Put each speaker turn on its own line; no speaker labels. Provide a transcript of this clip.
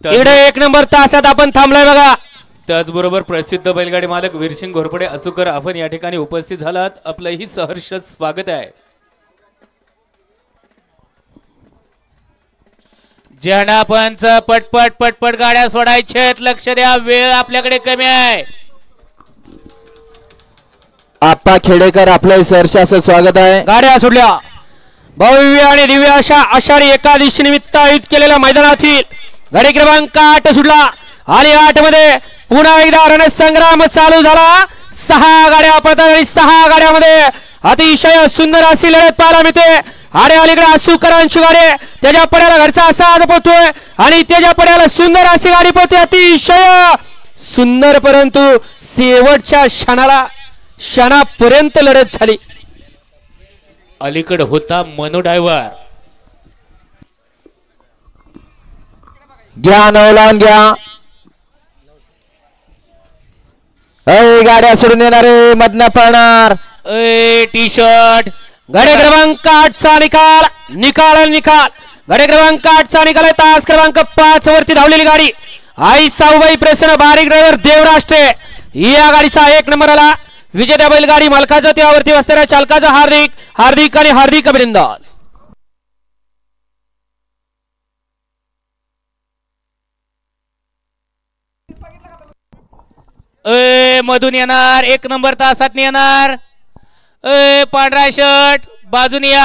इकडे 1 नंबर तासात आपण थांबलोय बघा।
त्याचबरोबर प्रसिद्ध बैलगाडी मालक वीरसिंग घोरपडे असुकर आपण या ठिकाणी उपस्थित झालात, आपलंही सहर्ष स्वागत आहे।
झेंडा पंच पटपट पटपट गाड्या सोडायच्यात, लक्ष द्या वेळ आपल्याकडे कमी आहे।
आप्पा खेडेकर आपलं सहर्ष असं स्वागत आहे।
गाड्या सोडल्या भव्य आणि दिव्य अशा आषाढी एकादशी निमित्त आयोजित केलेल्या मैदानातील गाडी क्रमांक 8 सुटला आणि 8 मध्ये पुन्हा एकदा रणसंग्राम चालू झाला। 6 गाड्या पळतात आणि 6 गाड्यामध्ये अतिशय सुंदर अशी लढत पाहायला मिळते। आणि अलीकडे असुकरांची गाडी त्याच्या पड्याला घरचा असा आज पोहतोय आणि त्याच्या पड्याला सुंदर अशी गाडी पोहते, अतिशय सुंदर, परंतु शेवटच्या क्षणापर्यंत लढत झाली।
अलीकडे होता मनो ड्रायव्हर,
घ्या नवलावून घ्या। गाड्या सोडून येणारे मधनं पळणार
टी शर्ट।
गाडी क्रमांक 8 चा निकाल गाडी क्रमांक 8 चा निकाल आहे। तास क्रमांक 5 वरती धावलेली गाडी आई साऊबाई प्रसन्न बारीक ड्रायव्हर देवराष्ट्रे या गाडीचा 1 नंबर आला। विजेत्या बैलगाडी मालकाचं त्यावरती असणाऱ्या चालकाचं हार्दिक आणि हार्दिक अभिनंदन।
मधून येणार 1 नंबर तासात येणार, पांढरा शर्ट बाजूने या।